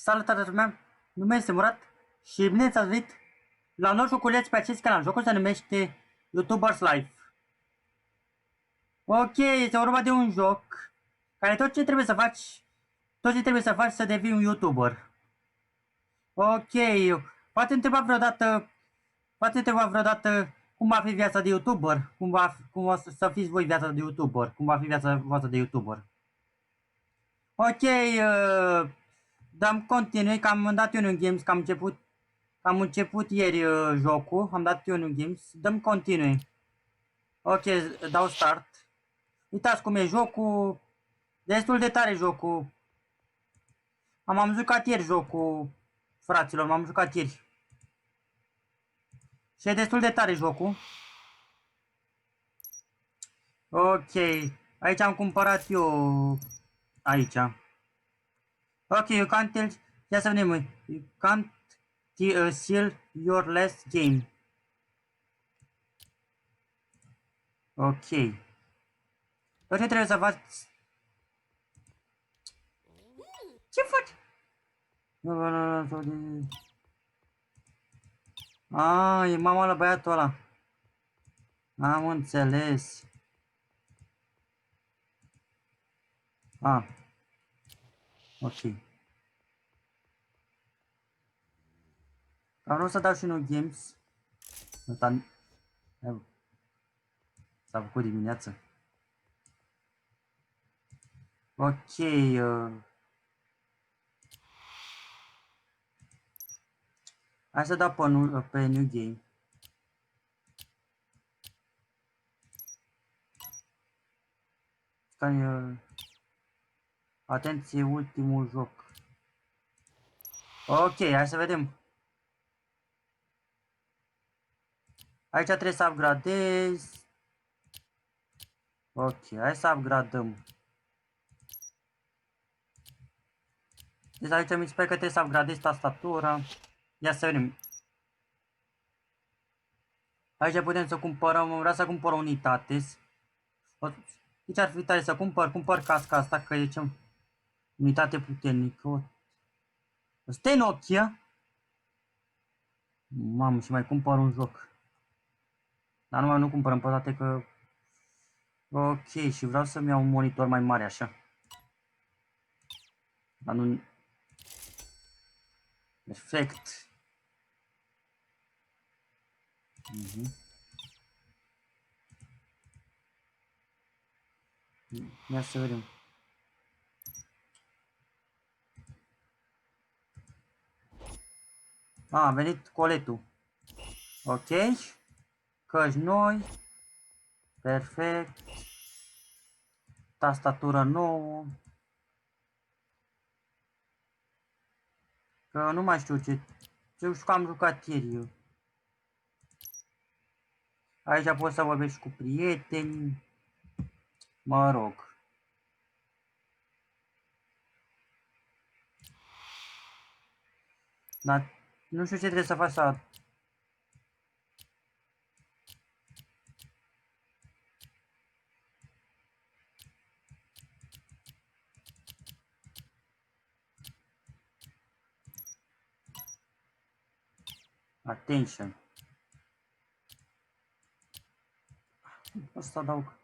Salutare lumea, numele este Murat și bine ați venit la un nou joculeț pe acest canal. Jocul se numește YouTubers Life. Ok, este vorba de un joc care tot ce trebuie să faci să devii un YouTuber. Ok, poate întreba vreodată cum va fi viața de YouTuber, cum o să fiți voi viața de YouTuber, cum va fi viața voastră de YouTuber. Ok, dăm continui, că am dat eu un games, că am început ieri jocul, am dat eu un games, dăm continui. Ok, dau start. Uitați cum e jocul, destul de tare jocul. Am jucat ieri jocul, fraților, m-am jucat ieri. Și e destul de tare jocul. Ok, aici am cumpărat eu, aici. Ok, you can't tell, ia să vedem, you can't sell your last game. Ok. Tot ce trebuie să faci... Ce faci? E mama la băiatul ăla. Am înțeles. Ok. Vreau să dau și un games. S-a făcut dimineață. Ok. Hai să dau pe New Game. Atenție, ultimul joc. Ok, hai să vedem. Aici trebuie să upgradez. Ok, hai să upgradăm. Deci aici mi se pare că trebuie să upgradez tastatura. Ia să vedem. Aici putem să cumpărăm, vreau să cumpăr o unitate. Deci ar fi tare să cumpăr casca asta, că e ce unitate puternică. Asta e Nokia? Mamă, și mai cumpăr un joc. Dar numai nu cumpărăm pe toate că... Ok, și vreau să-mi iau un monitor mai mare așa. Dar nu... Perfect. Ia să vedem. A venit coletul. Ok. Căști noi. Perfect. Tastatură nouă. Că nu mai știu ce... Știu că am jucat ieri eu. Aici poți să vorbești cu prieteni. Mă rog. Dar nu știu ce trebuie să faci să... Attention. O să adaug.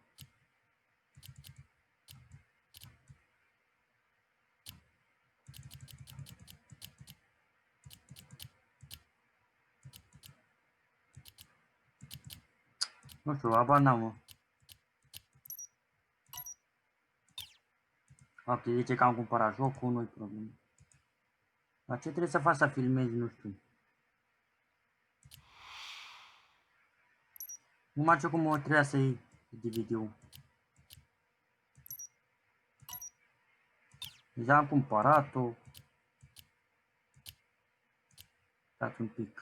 Nu știu, aba n-am, mă. Ok, zice că am cumpărat jocul, nu-i problemă. Dar ce trebuie să faci să filmezi, nu știu. Numai ce cum trebuia să iei DVD-ul. Deja am cumpărat-o. Stați un pic.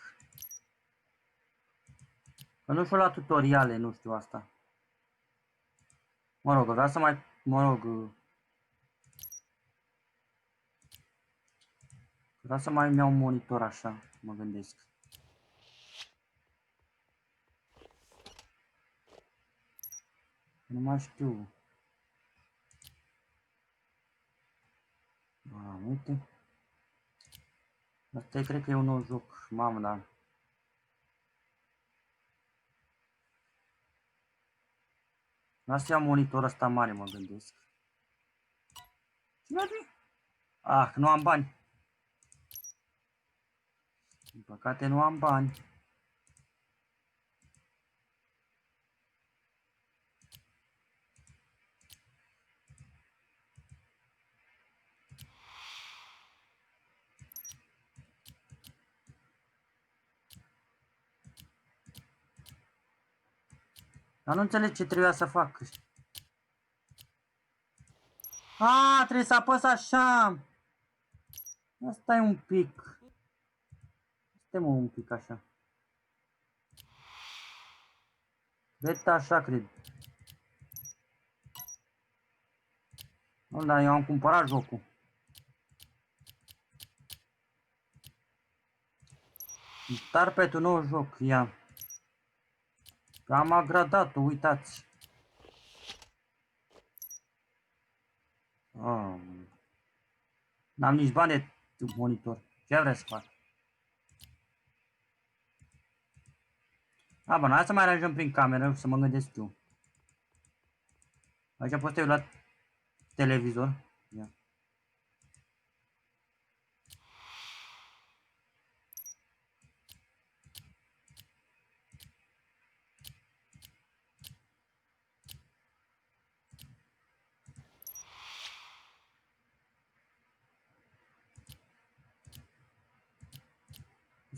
Că nu știu la tutoriale, nu știu asta. Mă rog, vreau să mai... Vreau să mai iau un monitor așa, mă gândesc. Nu mai știu. Uite. Asta cred că e un nou joc. Mamă, da. Lasă ia monitorul ăsta mare, mă gândesc. Ah, nu am bani. Din păcate nu am bani. Dar nu înțeleg ce trebuia să fac. Ah, trebuie să apăs așa. Asta e un pic. Stai-mă un pic așa. Vete așa, cred. Nu, dar eu am cumpărat jocul. Dar pe tu nou joc, ia. Am agradat-o, uitați. Oh. N-am nici bani de monitor. Ce vreau să fac? A, bă, hai să mai aranjăm prin cameră, să mă gândesc eu. Aici pot să eu la televizor. Ia.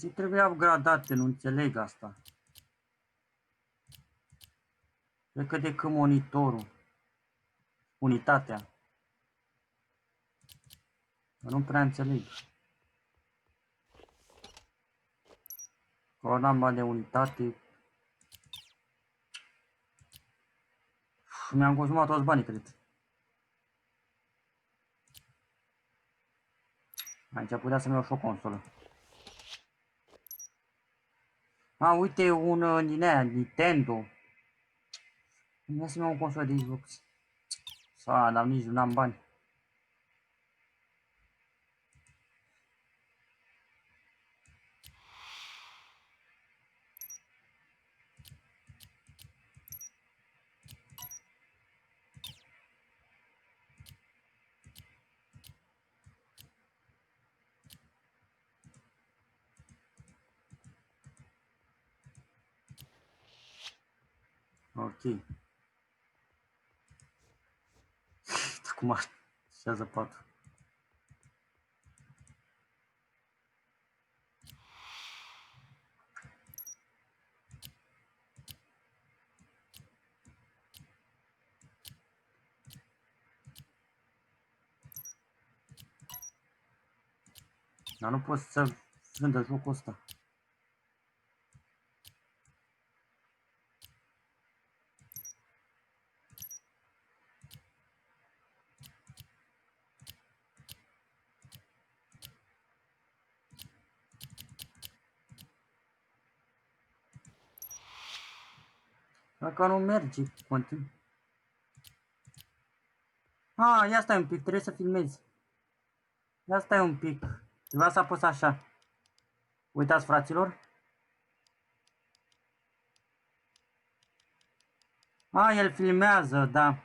Ce trebuie upgradate, nu înțeleg asta. Cred că decât monitorul. Unitatea. Că nu prea înțeleg. Că n-am bani de unitate. Mi-am consumat toți banii, cred. Aici putea să-mi iau și o consolă. A, uite, un din aia, Nintendo. Nu să-mi iau o consolă de Xbox. Sau, dar nici nu am bani. Ok. Acum așează patul. Dar nu pot să vândă jocul ăsta. Dacă nu merge, continuu. Ah, ia stai un pic, trebuie să filmezi. Ia stai un pic. Trebuia să apăs așa. Uitați, fraților. Ah, el filmează, da.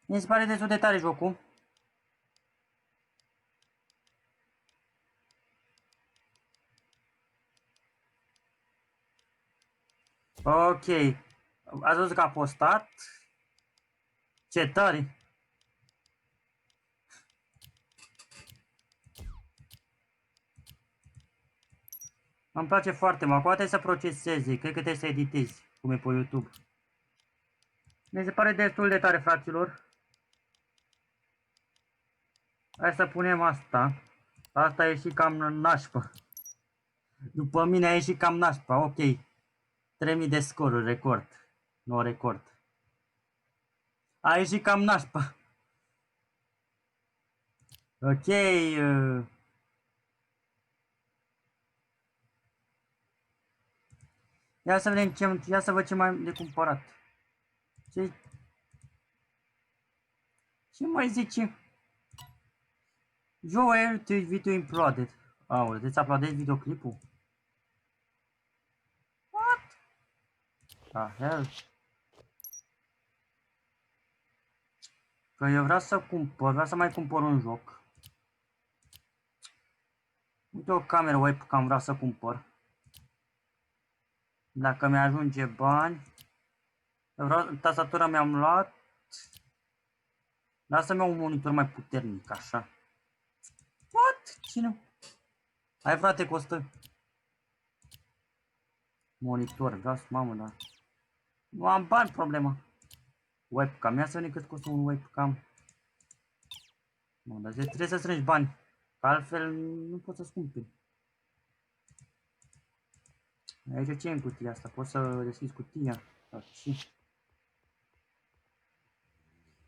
Mi se pare destul de tare jocul. Ok. Ați văzut că a postat. Ce tare. Îmi place foarte mult. Poate să proceseze. Cred că trebuie să editezi. Cum e pe YouTube. Mi se pare destul de tare, fraților. Hai să punem asta. Asta e și cam nașpa. După mine a ieșit cam nașpa. Ok. 3000 de scoruri. Record. Nu record. A ieșit cam nașpa. Ok. Ia să vedem ce, ia să văd ce mai de cumpărat. Ce mai zice? Joel, Twitch video imploded. Aole, deci uploadezi videoclipul? What? The hell? Că eu vreau să cumpăr, vreau să mai cumpăr un joc. Uite o cameră webcam vreau să cumpăr. Dacă mi-ajunge bani. Tastatura mi-am luat. Vreau să-mi iau un monitor mai puternic, așa. What? Cine? Hai frate, costă. Monitor, vreau să, mamă, da. Nu am bani, problema. Webcam, ia să vedem cât costă un webcam. Dar trebuie să strângi bani, că altfel nu poți să-ți cumperi. Aici ce e în cutia asta? Poți să deschizi cutia? Sau ce?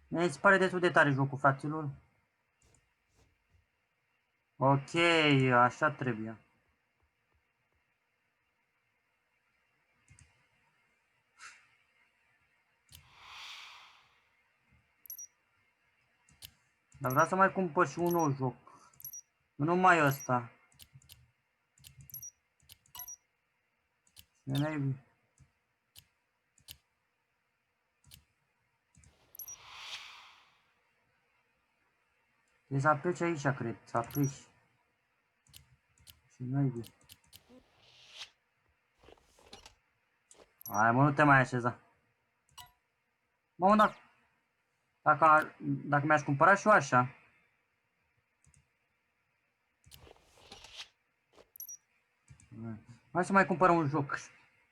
Mi se pare destul de tare jocul, fraților. Ok, așa trebuie. Dar vreau să mai cumpăr și un nou joc. Nu numai ăsta. Ce naibii? Trebuie să apleci aici, cred. Să apleci. Ce naibii? Hai mă, nu te mai așeza. Mă, dacă mi-aș cumpăra și eu așa. Hai să mai cumpăr un joc.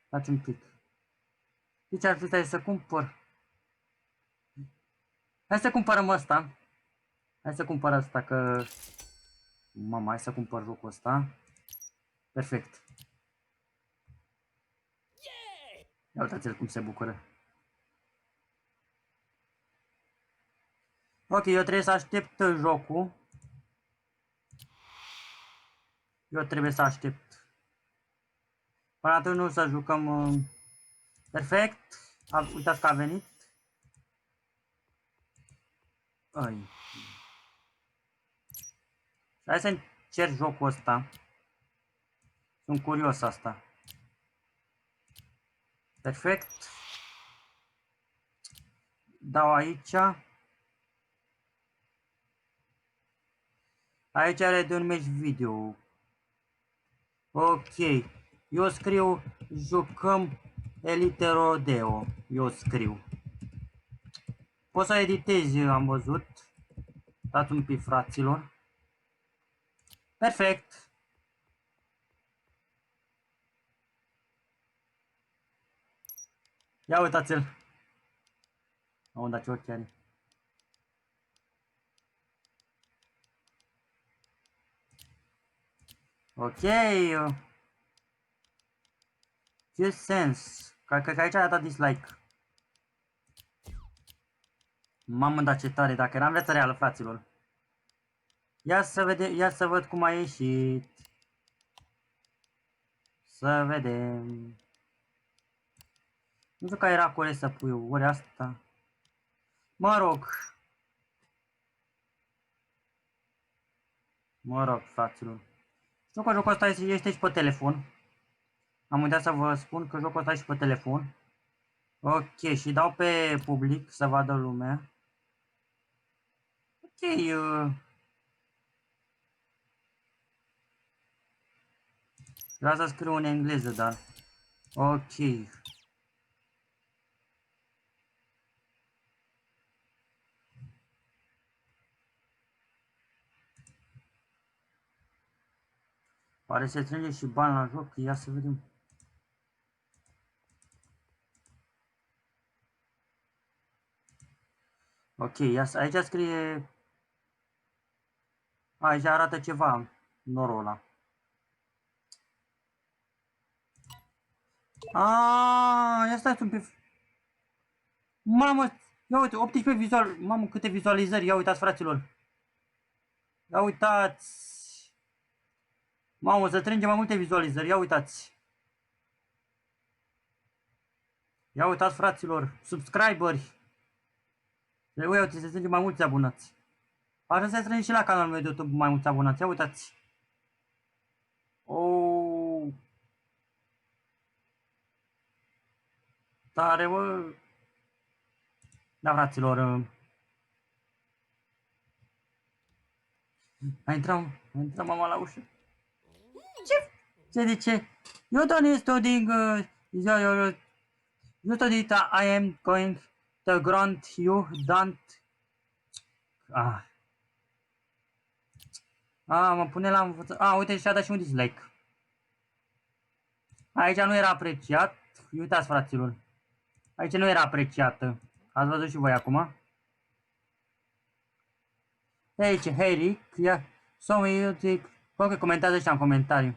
Dați un pic. Deci ar fi să cumpăr. Hai să cumpărăm ăsta. Hai să cumpăr ăsta că... Mama, hai să cumpăr jocul ăsta. Perfect. Ia uitați-l cum se bucură. Ok, eu trebuie să aștept jocul. Eu trebuie să aștept. Până atunci nu să jucăm. Perfect. Uitați că a venit. Ai. Hai să încerc jocul ăsta. Sunt curios asta. Perfect. Dau aici. Aici are de un meci video. Ok. Eu scriu jucăm Elite Rodeo. Eu scriu. Poți să editezi, am văzut. Dați un pic, fraților. Perfect. Ia uitați-l. Am dat ce ochi are. Ok. Ce sens? Cred că aici a dat dislike. Mamă, dar ce tare, dacă era în viața reală, fraților. Ia să vedem, ia să văd cum a ieșit. Să vedem. Nu știu care era corect să pui, ori asta. Mă rog. Mă rog, fraților. Știu că jocul ăsta este și pe telefon. Am uitat să vă spun că jocul ăsta e și pe telefon. Ok, și dau pe public să vadă lumea. Ok, vreau să scriu în engleză, dar... Ok. Pare să strânge și bani la joc, ia să vedem. Ok, aici scrie... Aici arată ceva, norul ăla. Ia stai un pic. Mamă, ia uite, 18 vizual, mamă câte vizualizări, ia uitați fraților. Ia uitați. Mamă, să strânge mai multe vizualizări, ia uitați. Ia uitați fraților, subscriberi. Uite, se strânge mai mulți abonați. Ajungeți și la canalul meu de YouTube mai mulți abonați. Ia uitați. Oh, tare, bă. Da, fraților. A intrat mama la ușă. Ce zice? You don't studying, you study that I am going to grant you don't. Ah, mă pune la învățat. Uite, și-a dat și un dislike. Aici nu era apreciat. Uitați, fraților. Aici nu era apreciată. Ați văzut și voi acum. Aici, Harry, ia, so-mi, că comentează ăștia în comentariu.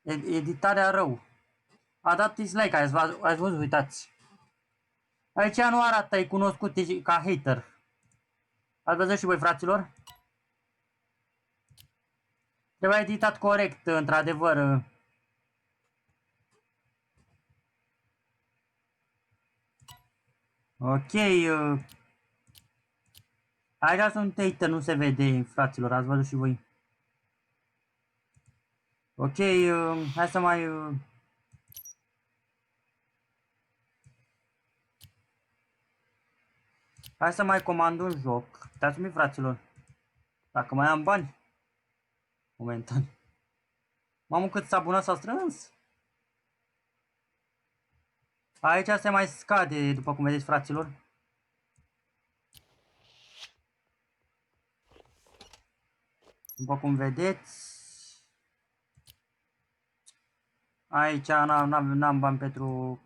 Editarea rău. A dat dislike, ați văzut, uitați. Aici nu arată, e cunoscut ca hater. Ați văzut și voi, fraților? Trebuie editat corect, într-adevăr. Ok. Aici sunt hater, nu se vede, fraților, ați văzut și voi. Ok, hai să mai... Hai să mai comand un joc. Uitați-mi, fraților. Dacă mai am bani. Momentan. Mamă, cât abonat s-a strâns. Aici se mai scade, după cum vedeți, fraților. După cum vedeți. Aici n-am bani pentru...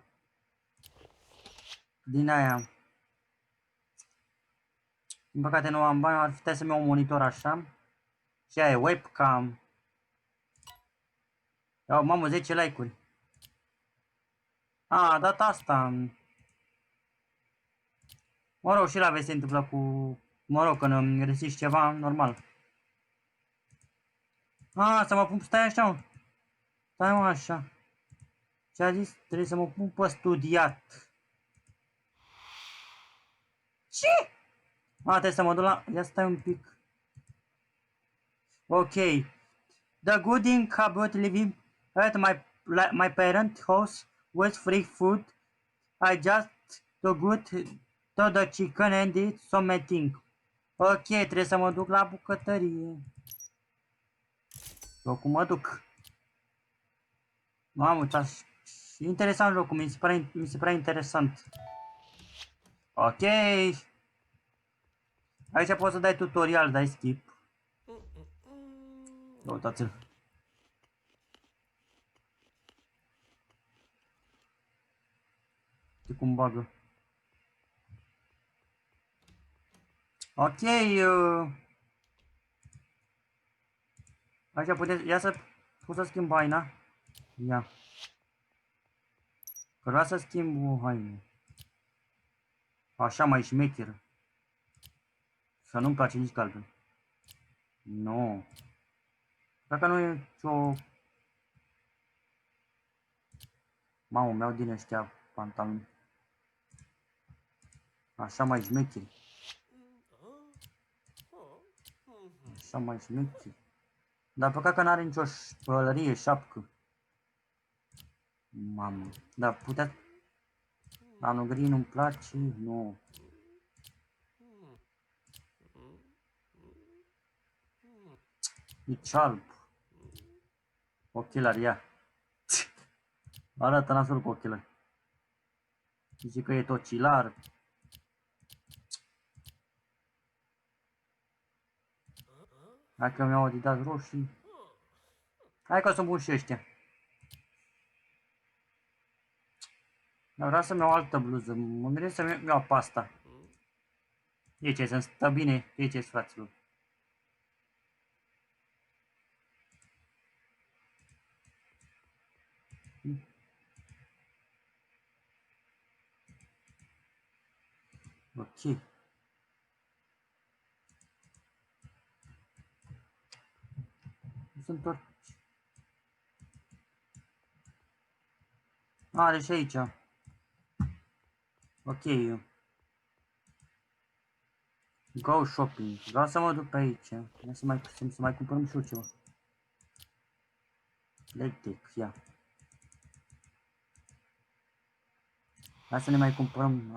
Din aia. Din păcate nu am bani, ar fi trebuit să-mi iau un monitor așa. Și aia e webcam. Mamă, 10 like-uri. A dat asta. Mă rog, și la vezi se întâmplă cu... Mă rog, când îmi găsiți ceva, normal. Să mă pun, stai așa, mă. Stai, mă, așa. Ce a zis? Trebuie să mă pun pe studiat. Ce? Trebuie să mă duc la... Ia stai un pic. Ok. The good thing about living at my parent house with free food. I just to good to the chicken and eat something. Ok, trebuie să mă duc la bucătărie. Locul mă duc. Mamă, interesant locul, mi se pare interesant. Ok. Aici poți să dai tutorial, dai skip. Uitați-l. Știi cum bagă. Ok. Aici puteți, ia să pot să schimb haina. Ia. Că vreau să schimb o haină. Așa mai șmecheră. Să nu-mi place nici galben. Nu. Dacă nu e o... Mamă, mi-au din ăștia pantaloni. Așa mai șmecheri. Așa mai șmecheri. Dar păcat că n-are nicio pălărie, șapcă. Mamă. Dar putea... Dar nu gri nu-mi place, nu. Nici alb. Ochelari, ia. Arată nasul cu ochelari. Zice că e tocilar. Hai că mi-au Adidas roșii. Hai că sunt buni și ăștia. Dar vreau să-mi iau altă bluză. Mă miresc să-mi iau pasta. E ce, să-mi stă bine. E ce, fraților. Ok. Sunt tot. Are și aici. Ok. Go shopping. Vreau să mă duc pe aici. Ia să mai cumpărăm și eu ceva. Letec, ia. Hai să ne mai cumpărăm.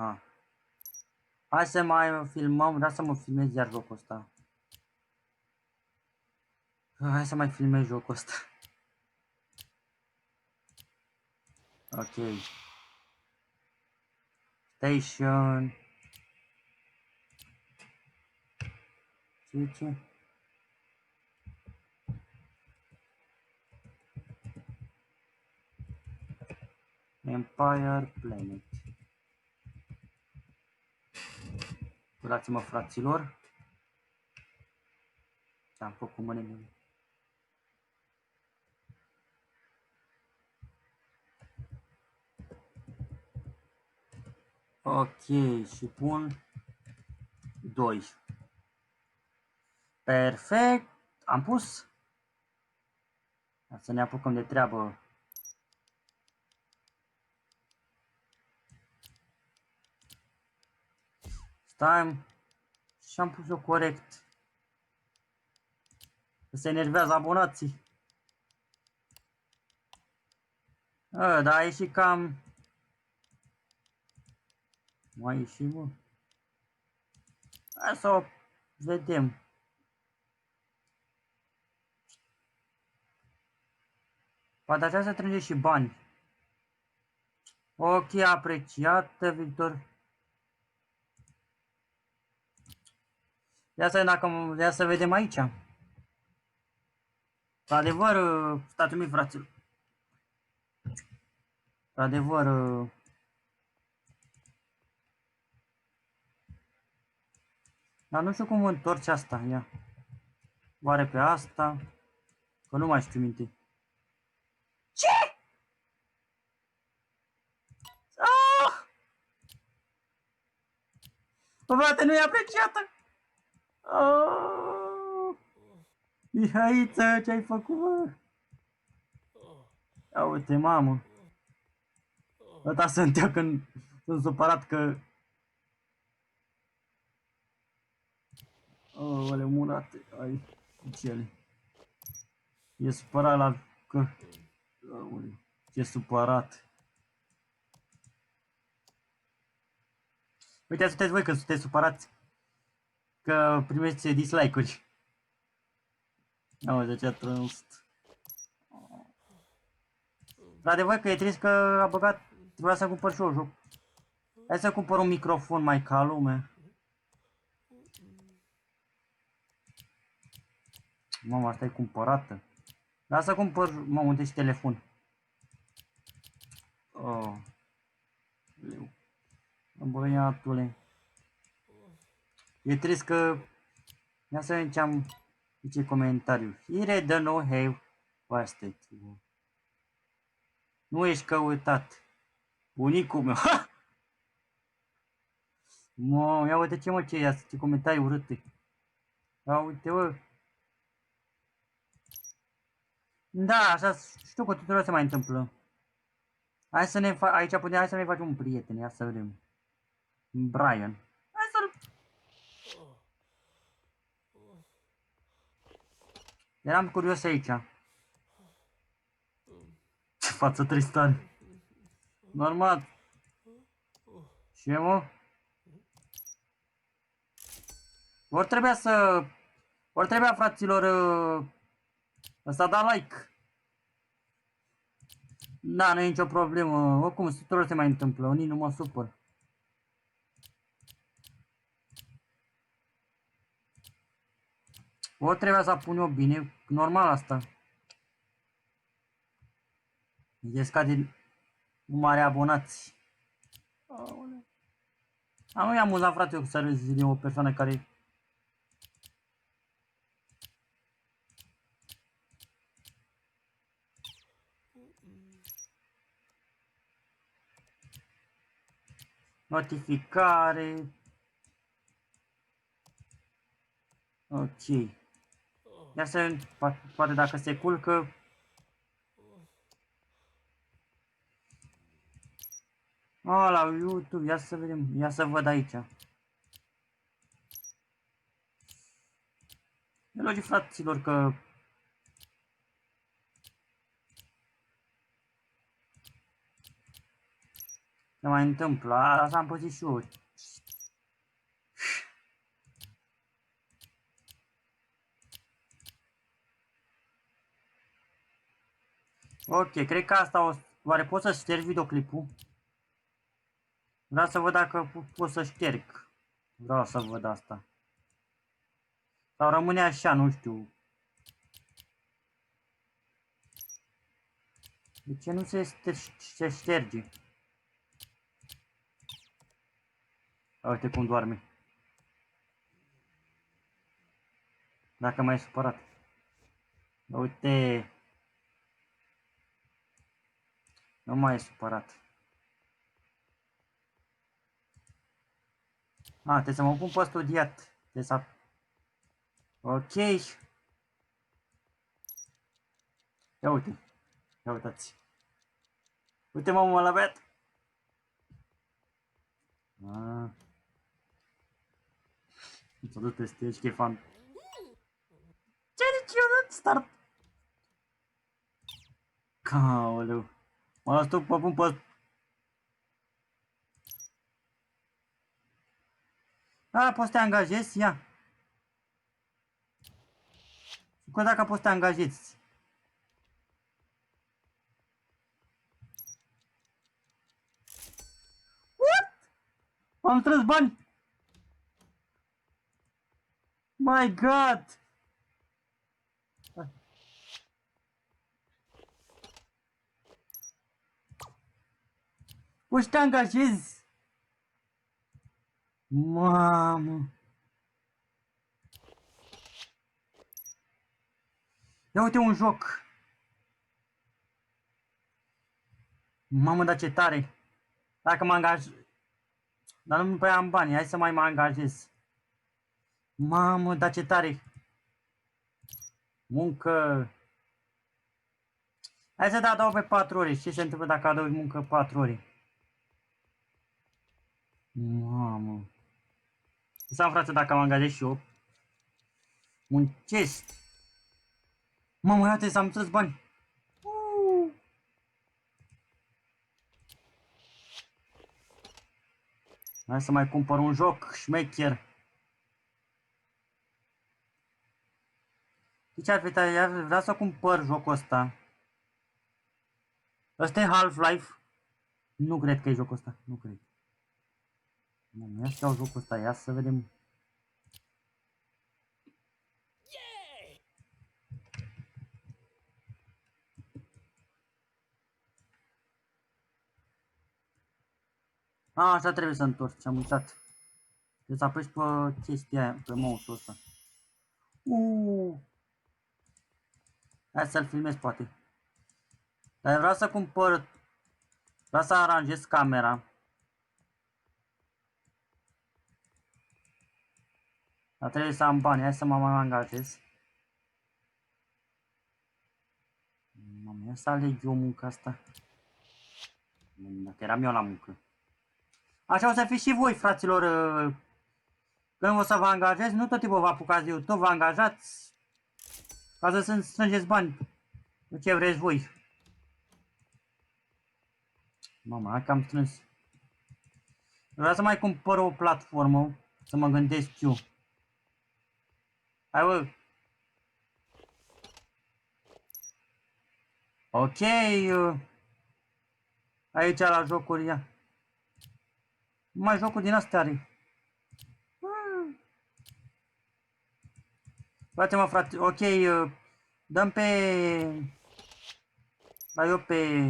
Hai să mai filmăm. Vreau să mă filmez iar jocul ăsta. Hai să mai filmez jocul ăsta. Ok. Station. Ce? Empire Planet. Scuzați-mă, fraților. Am făcut mâinile. Ok, și pun 2. Perfect. Am pus. Hai să ne apucăm de treabă. Stai. Și am pus-o corect. Se enervează abonații. Dar a ieșit cam... Mai ieșit, mă. Hai să o vedem. Poate așa se trânge și bani. Ok, apreciată, Victor. Ia să vedem aici. Într-adevăr, stați mii, fraților. Într-adevăr, dar nu știu cum întorci asta, ia. Oare pe asta? Că nu mai știu minte. Ce? Ah! Bă, frate, nu e apreciată! Oh! Mihaiță, ce-ai făcut, bă? Ia uite, mamă. Ăsta sunt eu când sunt supărat că... Aoleu, murate, ai cele. E supărat la... că... Aoleu, ce supărat. Uite, sunteți voi că sunteți supărați. Că primește dislike-uri. Auzi, ce trănst. Într-adevăr că e trist că a băgat... Trebuia să cumpăr și eu joc. Hai să cumpăr un microfon mai ca lume. Mamă, asta e cumpărată. Dar să cumpăr, mamă, unde și telefon. Oh. Leu. Băiatule. E trist că... Ia să vedem ce am... Ce comentariu. Here the no have wasted. Nu ești căutat. Bunicul meu. Ha! Mă, ia uite ce comentarii urâte. Ia uite, bă. Da, așa știu că tuturor se mai întâmplă. Hai să ne aici putem, hai să ne facem un prieten, ia să vedem. Brian. Hai să-l... Eram curios aici. Ce față tristan. Normal. Ce, mă? Ori trebuia, fraților, să da like. Da, nu e nicio problemă. Oricum, tuturor se mai întâmplă. Unii nu mă supăr. Ori trebuia să pun eu bine. Normal asta. E scade mare abonați. Nu e amuzant, frate, eu să râzi de o persoană care... Notificare. Ok. Ia să poate dacă se culcă. La YouTube, ia să vedem, ia să văd aici. E logic, fraților, că se mai întâmplă. Asta am păzit și eu. Ok, cred că asta o... Oare pot să șterg videoclipul? Vreau să văd dacă pot să șterg. Vreau să văd asta. Sau rămâne așa, nu știu. De ce nu se șterge? Uite cum doarme. Dacă m-ai supărat. Uite. Nu mai e supărat. Trebuie să mă pun pe studiat. Trebuie să... Ok. Ia uite. Ia uitați. Uite, mă la bet. Să du peste aici, că e fan. Ce, nici eu nu start. Caoleu. Mă las tu, mă pun pe... Poți să te angajezi? Ia. Că dacă poți să te angajezi. What? Am strâns bani. My God. Poți să te angajezi? Mamă. Ia uite un joc. Mamă, dar ce tare. Dacă mă angajez... Dar nu prea am bani, hai să mai mă angajez. Mamă, dar ce tare. Muncă. Hai să dau pe 4 ore. Ce se întâmplă dacă adaugi muncă 4 ore? Mamă. Să am, frate, dacă mă angajez și eu. Muncesc. Mamă, iată, să am strâns bani. Hai să mai cumpăr un joc șmecher. Ce ar fi tare? Vreau să cumpăr jocul ăsta. Ăsta e Half-Life. Nu cred că e jocul ăsta. Nu cred. Ia să iau jocul ăsta. Ia să vedem. Așa trebuie să întorci. Am uitat. Trebuie să apeși pe chestia aia, pe mouse-ul ăsta. Hai să-l filmez, poate. Dar vreau să cumpăr... Vreau să aranjez camera. Dar trebuie să am bani. Hai să mă mai angajez. Mamă, ia să aleg eu munca asta. Dacă eram eu la muncă. Așa o să fiți și voi, fraților. Când o să vă angajați, nu tot timpul vă apucați de YouTube, vă angajați ca să strângeți bani. De ce vreți voi. Mama, hai că am strâns. Vreau să mai cumpăr o platformă, să mă gândesc eu. Hai, bă. Ok. Aici la jocuri, ia. Mai jocuri din astea are. Frate-mă, frate, ok, dăm pe... La eu pe...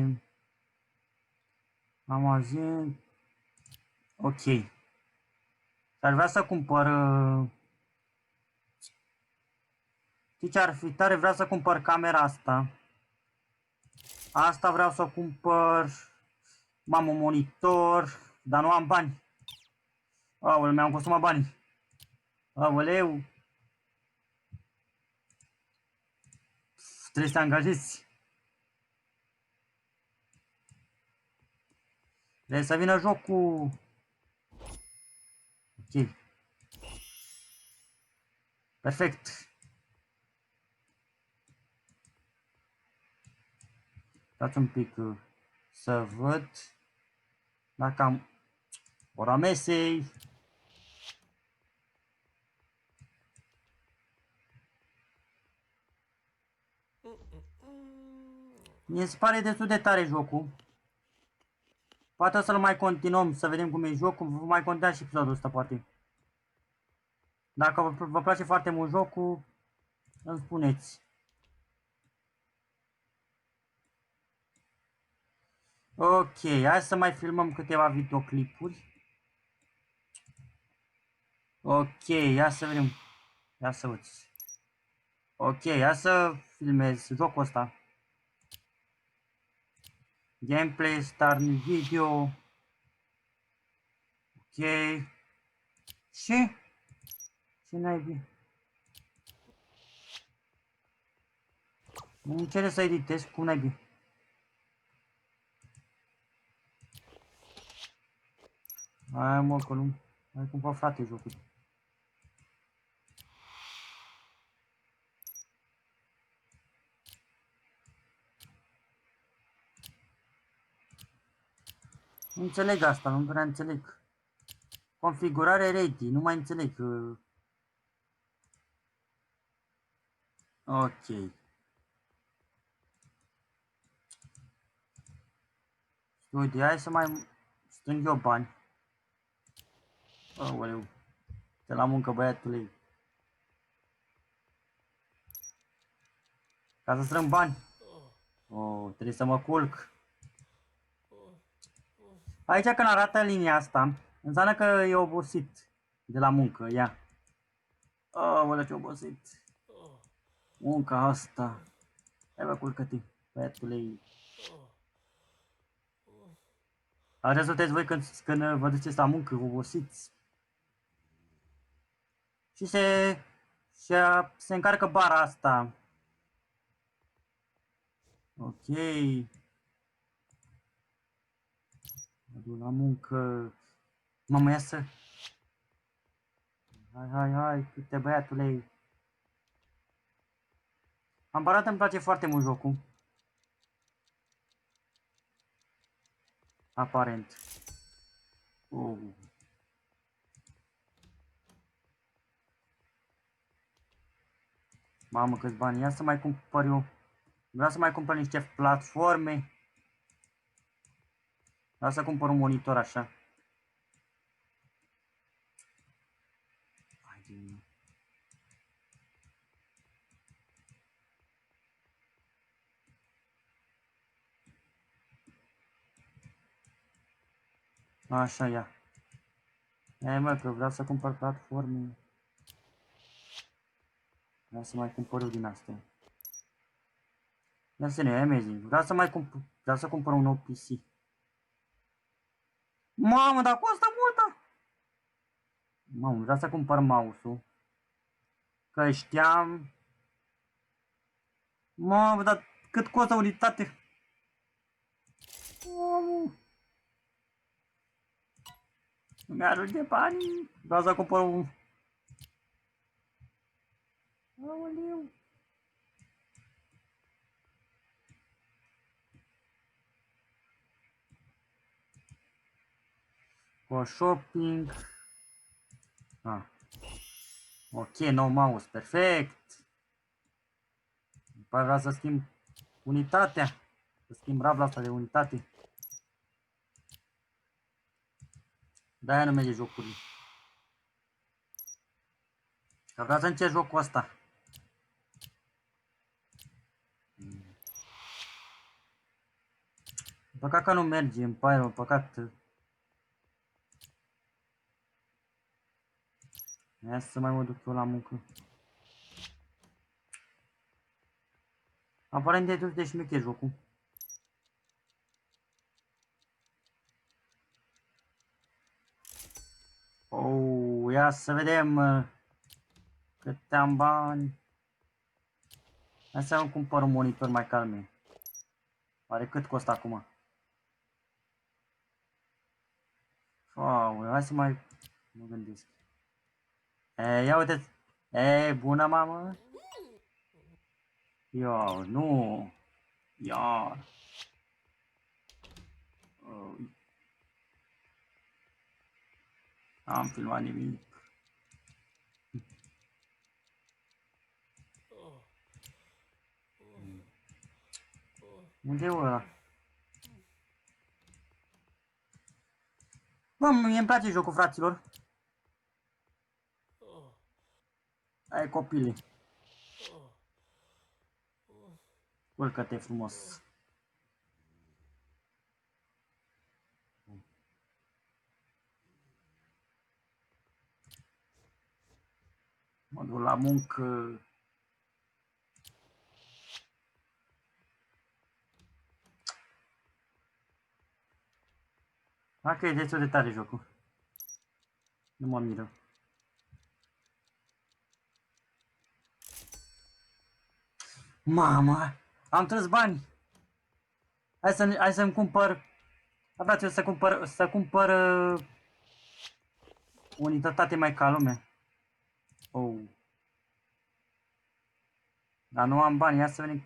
Amazon. Ok. Dar vrea să cumpăr... Știi ce ar fi tare? Vreau să cumpăr camera asta. Asta vreau să cumpăr. Am un monitor, dar nu am bani. Aoleu, mi-am consumat banii. Aoleu. Trebuie să te angajezi. Trebuie să vină jocul. Ok. Perfect. Dați un pic să văd dacă am ora mesei. Mi se pare destul de tare jocul. Poate o să-l mai continuăm, să vedem cum e jocul. Vă mai continua și episodul ăsta, poate. Dacă vă place foarte mult jocul, îmi spuneți. Ok, hai să mai filmăm câteva videoclipuri. Ok, ia să vedem. Ia să văd. Ok, hai să filmez jocul ăsta. Gameplay, start new video. Ok. Și? Ce naibii? Nu cere să editez, cum naibii? Hai mă, că nu. Hai cumva frate jocul. Nu înțeleg asta, nu prea înțeleg. Configurare ready, nu mai înțeleg. Ok. Studio, hai să mai strâng eu bani. Aoleu. Te la muncă, băiatule. Ca să strâng bani. Oh, trebuie să mă culc. Aici când arată linia asta, înseamnă că e obosit de la muncă, ia. Aoleu, ce obosit. Munca asta. Hai bă, culcă-te, băiatule. Așa sunteți voi când vă duceți la muncă, obosiți. Și se încarcă bara asta. Ok. Mă duc la muncă. Mamă, ia să... Hai, câte băiatule. Aparat îmi place foarte mult jocul. Aparent. Mamă, câți bani. Ia să mai cumpăr eu. Vreau să mai cumpăr niște platforme. Vreau să cumpăr un monitor așa. Așa, ia. Hai mă, că vreau să cumpăr platforme. Vreau să mai cumpăr eu din astea. Ia să ne amazing. Vreau să cumpăr un nou PC. Mamă, dar costă multă! Mamă, vreau să cumpăr mouse-ul. Că știam... Mamă, dar cât costă unitate? Mamă. Nu mi-ajunge banii. Vreau să cumpăr un... Aoleu. Cu shopping. Ah. Ok, nou mouse, perfect. După vreau să schimb unitatea. Să schimb rabla asta de unitate. De-aia nu merge jocurile. Că vreau să încerc jocul ăsta. Păcat că nu merge, îmi pare, păcat. Hai să mai mă duc eu la muncă. Aparent e de șmecher jocul. Oh, ia să vedem câte am bani. Hai să-mi cumpăr un monitor mai calm. Oare cât costă acum? Wow, hai să mai mă gândesc. Ia uite. Bună mamă. Nu. Iar. Am filmat nimic. Unde e ăla? Bă, mie îmi place jocul, fraților. Hai, copile. Urcă-te frumos. Mă duc la muncă. Dacă e destul de tare jocul. Nu mă miră. Mama, am trăs bani. Hai să-mi cumpăr. Frate, să cumpăr unitate mai ca lumea. Oh. Dar nu am bani, ia să venim.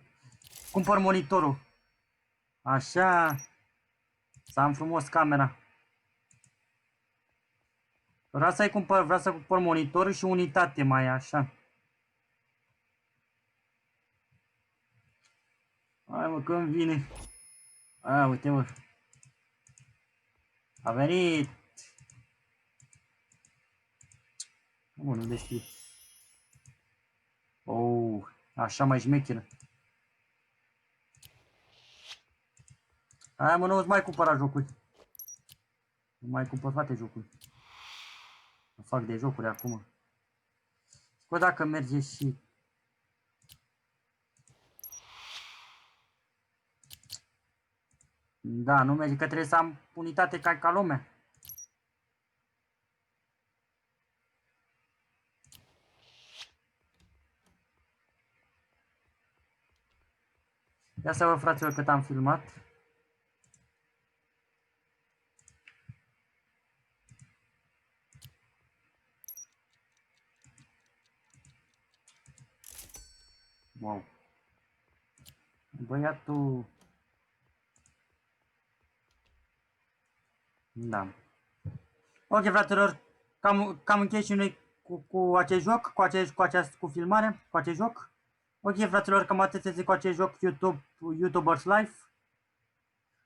Cumpăr monitorul. Așa. Să am frumos camera. Vreau să cumpăr monitorul și unitate mai așa. Hai mă, când vine. A, uite mă. A venit. Bun, nu deschide. Oh, așa mai șmecheră. Hai mă, nu-ți mai cumpăra jocuri. Nu mai cumpăr toate jocuri. Nu fac de jocuri acum. Că dacă merge și... Da, nu merge, că trebuie să am unitate ca lumea. Ia să văd, fraților, cât am filmat. Wow. Băiatul... Da. Ok, fraților, cam închei și noi cu acest joc, cu filmare, cu acest joc. Ok, fraților, cam atât este cu acest joc YouTubers Life.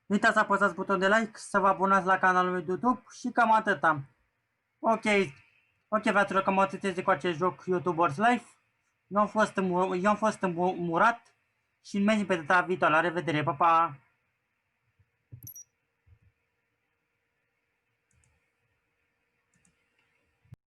Nu uitați să apăsați butonul de like, să vă abonați la canalul meu de YouTube și cam atâta. Ok, fraților, cam atât este cu acest joc YouTubers Life. Eu am fost înmurat și ne vedem pe data viitoare. La revedere, pa, pa!